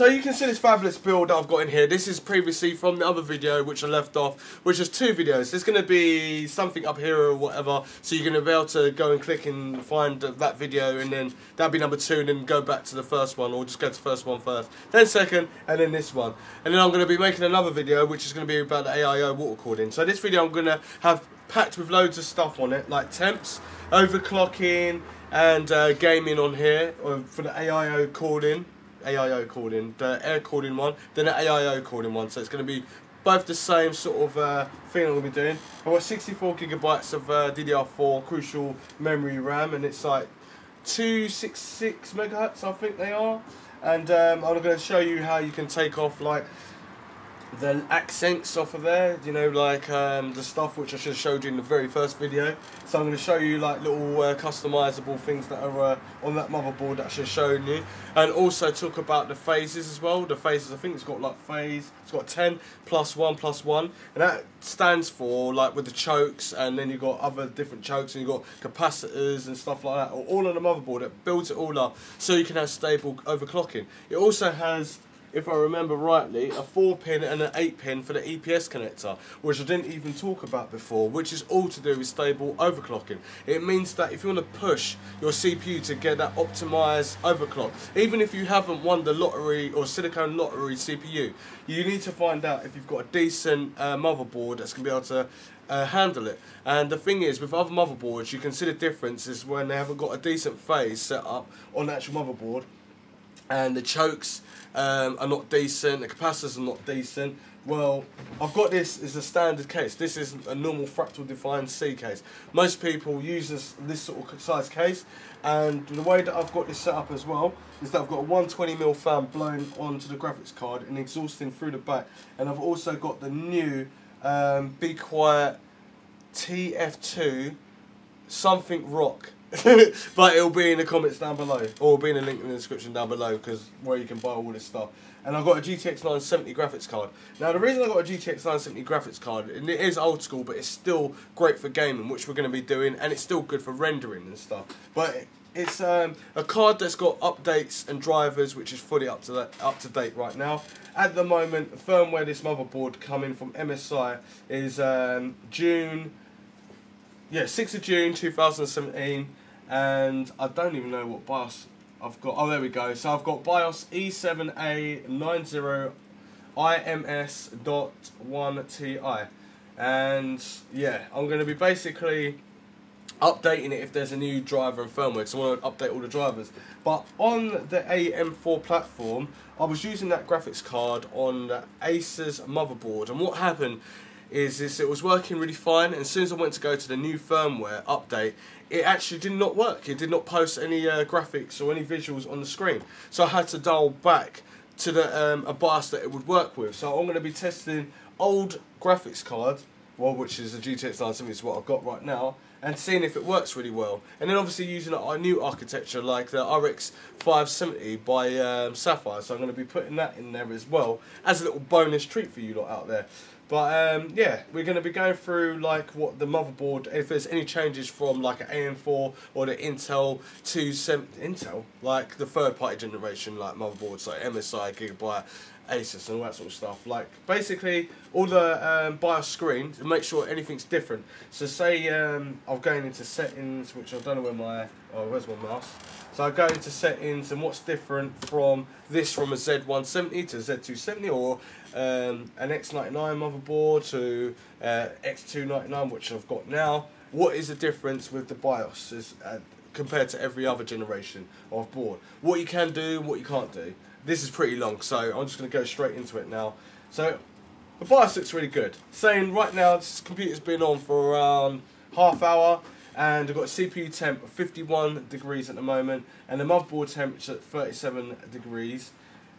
So you can see this fabulous build that I've got in here. This is previously from the other video which I left off, which is 2 videos. There's going to be something up here or whatever, so you're going to be able to go and click and find that video, and then that'll be number 2, and then go back to the first one, or just go to the first one first, then second, and then this one. And then I'm going to be making another video which is going to be about the AIO water cooling. So this video I'm going to have packed with loads of stuff on it, like temps, overclocking, and gaming on here for the AIO cooling, the air cooling one, then the AIO cooling one. So it's going to be both the same sort of thing I'm going to be doing. I've got 64 gigabytes of DDR4 crucial memory RAM, and it's like 266 megahertz, I think they are. And I'm going to show you how you can take off like the accents off of there, you know, like the stuff which I should have showed you in the very first video. So I'm going to show you like little customizable things that are on that motherboard that I should have shown you, and also talk about the phases as well. The phases, I think it's got like phase, it's got 10 plus 1 plus 1, and that stands for like with the chokes, and then you've got other different chokes, and you've got capacitors and stuff like that, all on the motherboard. It builds it all up so you can have stable overclocking. It also has, if I remember rightly, a 4-pin and an 8-pin for the EPS connector, which I didn't even talk about before, which is all to do with stable overclocking. It means that if you want to push your CPU to get that optimized overclock, even if you haven't won the lottery or silicone lottery CPU, you need to find out if you've got a decent motherboard that's going to be able to handle it. And the thing is, with other motherboards, you can see the difference is when they haven't got a decent phase set up on the actual motherboard, and the chokes are not decent, the capacitors are not decent. Well, I've got this as a standard case. This is a normal fractal defined C case. Most people use this sort of size case, and the way that I've got this set up as well is that I've got a 120mm fan blown onto the graphics card and exhausting through the back, and I've also got the new Be Quiet TF2 something rock. But it'll be in the comments down below, or it'll be in the link in the description down below, because where you can buy all this stuff. And I've got a GTX 970 graphics card. Now the reason I got a GTX 970 graphics card, and it is old school, but it's still great for gaming, which we're going to be doing, and it's still good for rendering and stuff. But it's a card that's got updates and drivers, which is fully up to date right now. At the moment, the firmware this motherboard coming from MSI is 6th of June 2017, and I don't even know what BIOS I've got. Oh, there we go. So I've got BIOS E7A90IMS.1TI, and yeah, I'm going to be basically updating it if there's a new driver and firmware, because I want to update all the drivers. But on the AM4 platform, I was using that graphics card on the Acer's motherboard, and what happened is it was working really fine, and as soon as I went to go to the new firmware update, it actually did not work. It did not post any graphics or any visuals on the screen. So I had to dial back to the a BIOS that it would work with. So I'm going to be testing old graphics card, well, which is the GTX 970, is what I've got right now, and seeing if it works really well. And then obviously using a new architecture like the RX 570 by Sapphire. So I'm going to be putting that in there as well as a little bonus treat for you lot out there. But yeah, we're going to be going through like what the motherboard, if there's any changes from like an AM4 or the Intel like the third party generation like motherboards like MSI, Gigabyte, Asus and all that sort of stuff. Like basically all the BIOS screen to make sure anything's different. So say I'm going into settings, which I don't know where where's my mouse. So I go into settings, and what's different from this, from a Z170 to Z270, or an X99 motherboard to X299, which I've got now. What is the difference with the BIOS compared to every other generation of board? What you can do, what you can't do. This is pretty long, so I'm just going to go straight into it now. So the BIOS looks really good. Saying right now this computer's been on for around half hour, and I've got a CPU temp of 51 degrees at the moment, and the motherboard temperature at 37 degrees.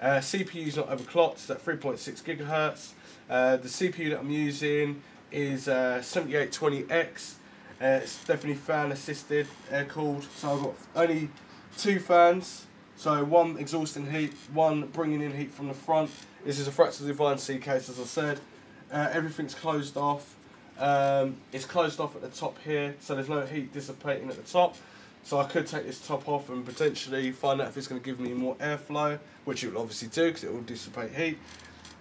CPU's not overclocked, it's at 3.6 gigahertz. The CPU that I'm using is 7820X. It's definitely fan assisted, air cooled. So I've got only 2 fans. So one exhausting heat, one bringing in heat from the front. This is a fractal defined C case, as I said. Everything's closed off. It's closed off at the top here, so there's no heat dissipating at the top. So I could take this top off and potentially find out if it's going to give me more airflow, which it will obviously do because it will dissipate heat.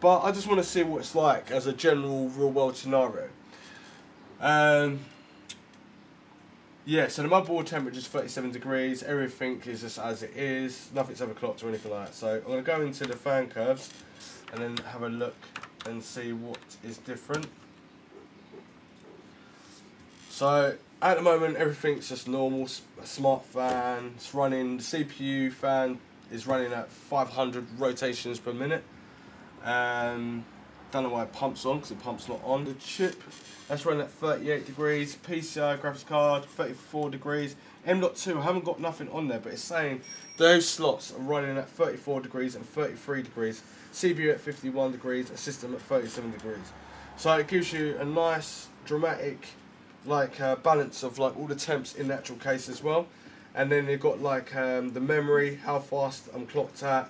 But I just want to see what it's like as a general real world scenario. Yeah, so the motherboard temperature is 37 degrees, everything is just as it is, nothing's overclocked or anything like that. So I'm going to go into the fan curves and then have a look and see what is different. So at the moment everything's just normal, a smart fan, it's running, the CPU fan is running at 500 rotations per minute. Don't know why it pumps on, because the pump's not on. The chip, that's running at 38 degrees, PCI graphics card 34 degrees, M.2, I haven't got nothing on there, but it's saying those slots are running at 34 degrees and 33 degrees, CPU at 51 degrees, a system at 37 degrees. So it gives you a nice dramatic balance of like all the temps in the actual case as well. And then you've got like the memory, how fast I'm clocked at,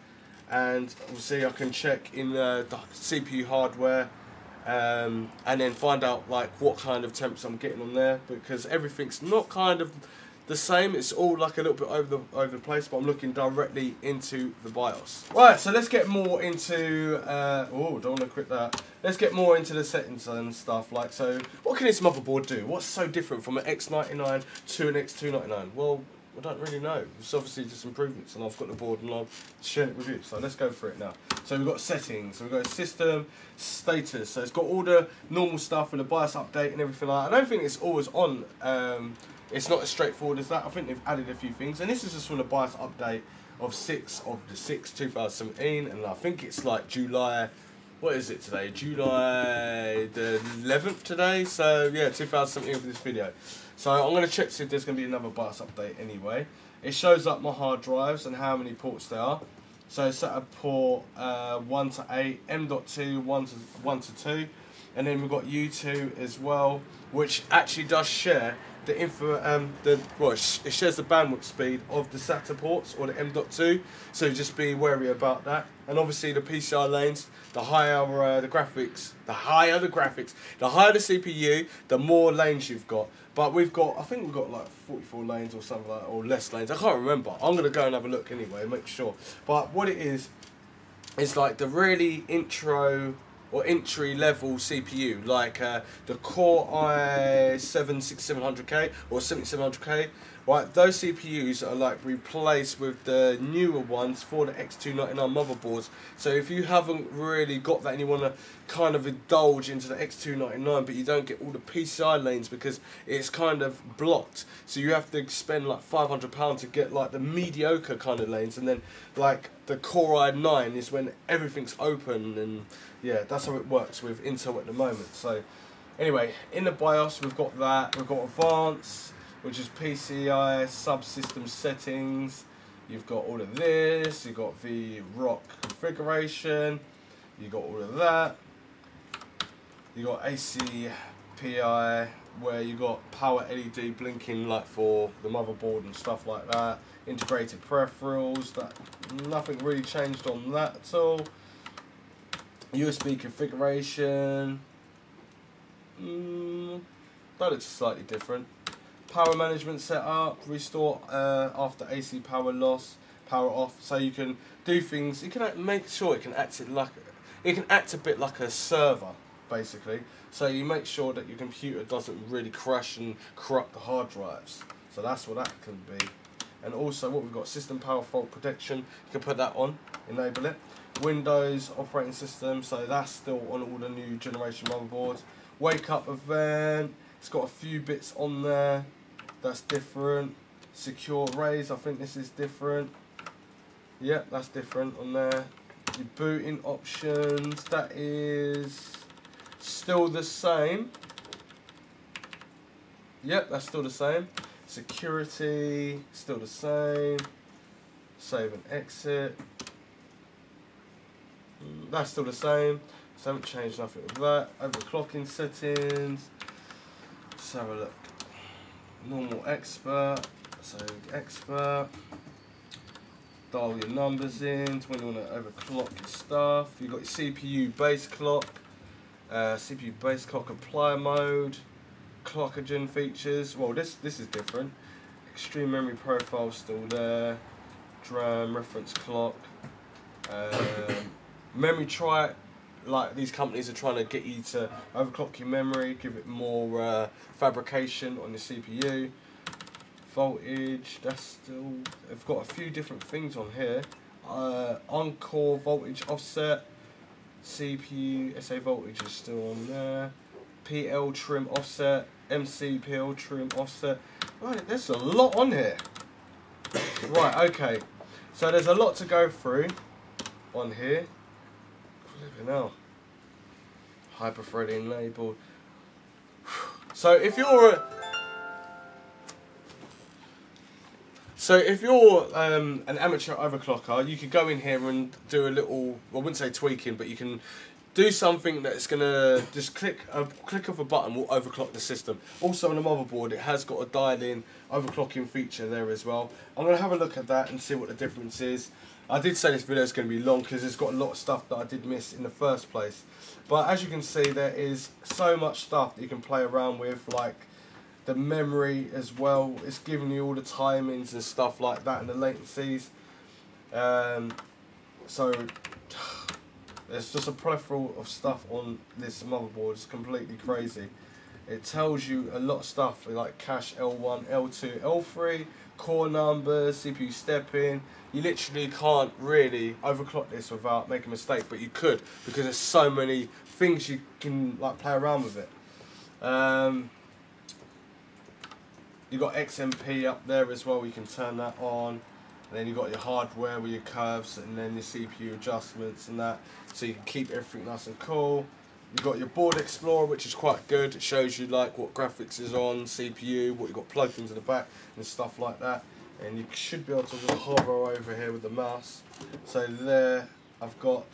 and obviously I can check in the CPU hardware and then find out like what kind of temps I'm getting on there, because everything's not kind of the same, it's all like a little bit over the place, but I'm looking directly into the BIOS. Right, so let's get more into oh, don't want to quit that. Let's get more into the settings and stuff. Like, so what can this motherboard do? What's so different from an X99 to an X299? Well, I don't really know. It's obviously just improvements, and I've got the board and I'll share it with you. So let's go for it now. So we've got settings, so we've got system, status. So it's got all the normal stuff with the BIOS update and everything like that. I don't think it's always on. It's not as straightforward as that. I think they've added a few things, and this is just from the BIOS update of 2017, and I think it's like July. What is it today? July the 11th today. So yeah, 2017 for this video. So I'm going to check to see if there's going to be another BIOS update anyway. It shows up my hard drives and how many ports there are. So set up port 1 to 8, M.2 1 to 2, and then we've got U2 as well, which actually does share the info. It shares the bandwidth speed of the SATA ports or the M.2. So just be wary about that. And obviously the PCI lanes, the higher the graphics, the higher the CPU, the more lanes you've got. But we've got, I think we've got like 44 lanes or something like that, or less lanes. I can't remember. I'm going to go and have a look anyway, make sure. But what it is like the really intro or entry level CPU, like the Core i7-6700K or 7700K, right? Those CPUs are like replaced with the newer ones for the X299 motherboards. So if you haven't really got that and you want to kind of indulge into the X299, but you don't get all the PCI lanes because it's kind of blocked, so you have to spend like £500 to get like the mediocre kind of lanes, and then like the Core i9 is when everything's open, and yeah, that's how it works with Intel at the moment. So anyway, in the BIOS we've got that, we've got Advanced, which is PCI subsystem settings. You've got all of this, you've got the ROC configuration, you've got all of that. You got ACPI, where you got power LED blinking like for the motherboard and stuff like that. Integrated peripherals, that nothing really changed on that at all. USB configuration, that looks slightly different. Power management setup, restore after AC power loss, power off, so you can do things. You can make sure it can act a bit like a server, basically. So you make sure that your computer doesn't really crash and corrupt the hard drives. So that's what that can be. And also what we've got, system power fault protection, you can put that on, enable it. Windows operating system, so that's still on all the new generation motherboards. Wake up event, it's got a few bits on there that's different. Secure arrays, I think this is different. Yep, that's different on there. Your booting options, that is still the same. Yep, that's still the same. Security, still the same. Save and exit. That's still the same. So I haven't changed nothing with that. Overclocking settings. Let's have a look. Normal expert. So expert. Dial your numbers in when you want to overclock your stuff. You've got your CPU base clock. CPU base clock apply mode. Clockogen features. Well, this is different. extreme memory profile still there. DRAM, reference clock. Memory try, like these companies are trying to get you to overclock your memory, give it more fabrication on your CPU. Voltage, that's still, they've got a few different things on here. On-core voltage offset, CPU SA voltage is still on there. PL trim offset, MCPL trim offset. Right, there's a lot on here. Right, okay. So there's a lot to go through on here. Flipping hell. Hyper-threading label. So if you're an amateur overclocker, you could go in here and do a little, I wouldn't say tweaking, but you can do something that's gonna just click of a button will overclock the system. Also on the motherboard, it has got a dial-in overclocking feature there as well. I'm gonna have a look at that and see what the difference is. I did say this video is going to be long because it's got a lot of stuff that I did miss in the first place. But as you can see, there is so much stuff that you can play around with, like the memory as well. It's giving you all the timings and stuff like that and the latencies. So there's just a plethora of stuff on this motherboard. It's completely crazy. It tells you a lot of stuff like cache L1, L2, L3, core numbers, CPU stepping. You literally can't really overclock this without making a mistake, but you could because there's so many things you can like play around with it. You've got XMP up there as well, you can turn that on. And then you've got your hardware with your curves and then your CPU adjustments and that, so you can keep everything nice and cool. You've got your board explorer, which is quite good. It shows you like what graphics is on, CPU, what you've got plugged into the back and stuff like that. And you should be able to just hover over here with the mouse. So there I've got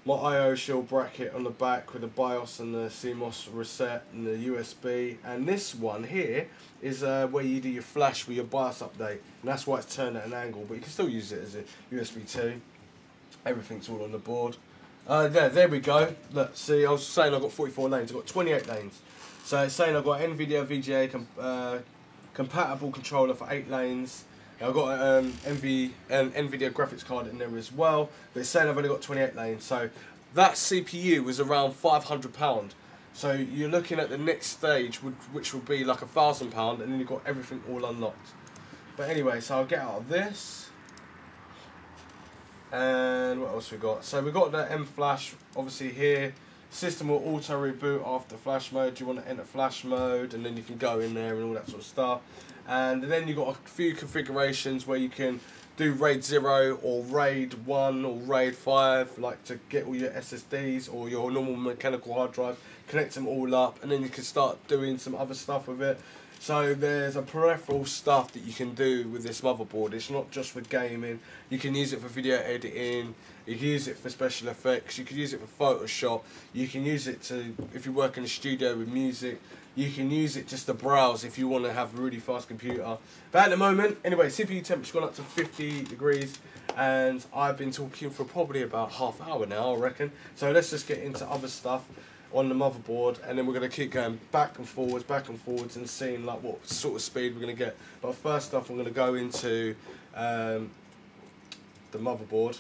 my IO shield bracket on the back with the BIOS and the CMOS reset and the USB. And this one here is where you do your flash with your BIOS update. And that's why it's turned at an angle, but you can still use it as a USB 2. Everything's all on the board. There we go. Look, see, I was saying I've got 44 lanes. I've got 28 lanes. So it's saying I've got NVIDIA VGA compatible controller for 8 lanes. I've got an NVIDIA graphics card in there as well, but it's saying I've only got 28 lanes. So that CPU was around £500. So you're looking at the next stage, which will be like £1,000, and then you've got everything all unlocked. But anyway, so I'll get out of this. And what else we got? So we got the M Flash, obviously here. System will auto reboot after flash mode. You want to enter flash mode, and then you can go in there and all that sort of stuff. And then you've got a few configurations where you can do RAID 0 or RAID 1 or RAID 5, like to get all your SSDs or your normal mechanical hard drive, connect them all up, and then you can start doing some other stuff with it. So there's a peripheral stuff that you can do with this motherboard. It's not just for gaming. You can use it for video editing. You can use it for special effects. You can use it for Photoshop. You can use it to, if you work in a studio with music. You can use it just to browse if you want to have a really fast computer. But at the moment, anyway, CPU temperature's gone up to 50 degrees. And I've been talking for probably about half an hour now, I reckon. So let's just get into other stuff on the motherboard, and then we're going to keep going back and forwards and seeing like what sort of speed we're going to get. But first off, I'm going to go into the motherboard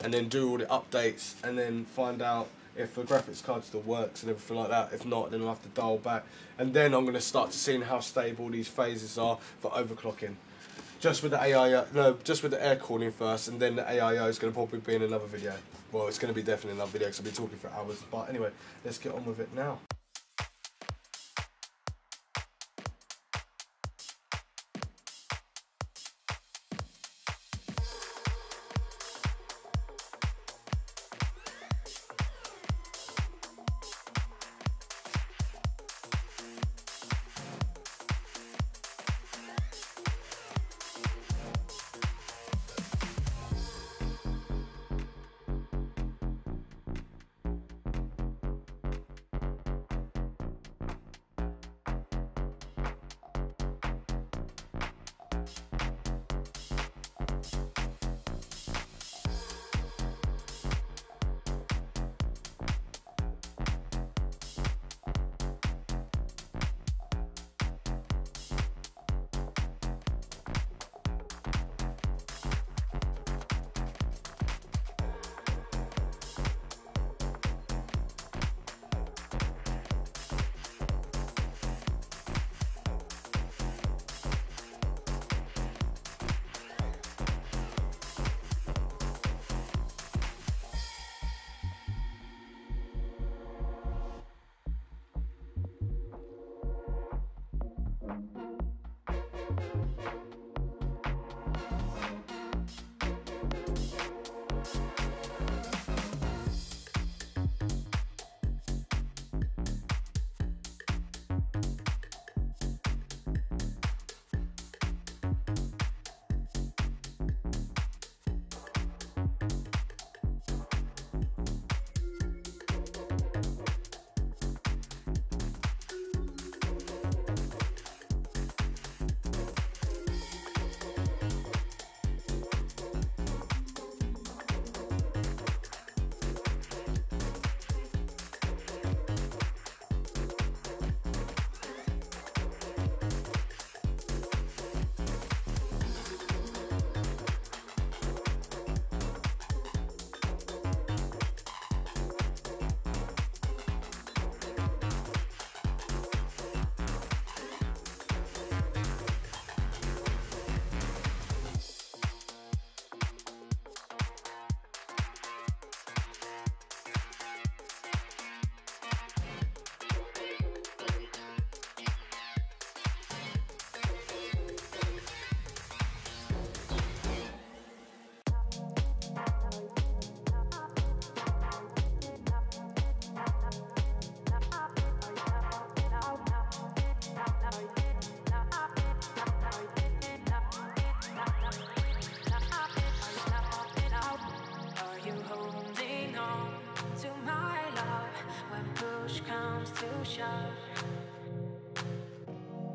and then do all the updates and then find out if the graphics card still works and everything like that. If not, then I'll have to dial back, and then I'm going to start to see how stable these phases are for overclocking. Just with the AIO, no, just with the air cooling first, and then the AIO is going to probably be in another video. Well, it's going to be definitely another video because I'll be talking for hours. But anyway, let's get on with it now. push comes to shove,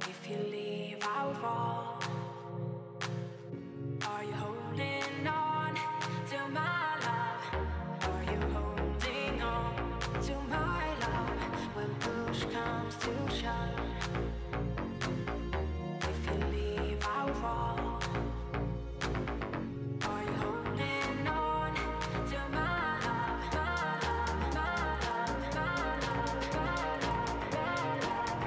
if you leave out wrong, are you holding on to my love? Are you holding on to my love? When push comes to shove, if you leave out wrong, are you holding on to my love? My love, my love, my love, my love, my love.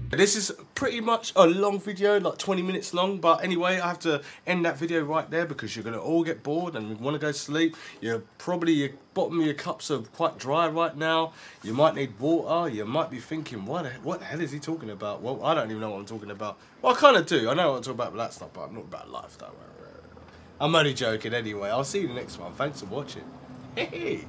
This is pretty much a long video, like 20 minutes long, but anyway, I have to end that video right there because you're going to all get bored and want to go to sleep. Your bottom of your cups are quite dry right now. You might need water. You might be thinking, what the hell is he talking about? Well, I don't even know what I'm talking about. Well, I kind of do. I know what I'm talking about that stuff, but I'm not about life, don't worry. I'm only joking anyway. I'll see you in the next one. Thanks for watching. Hey.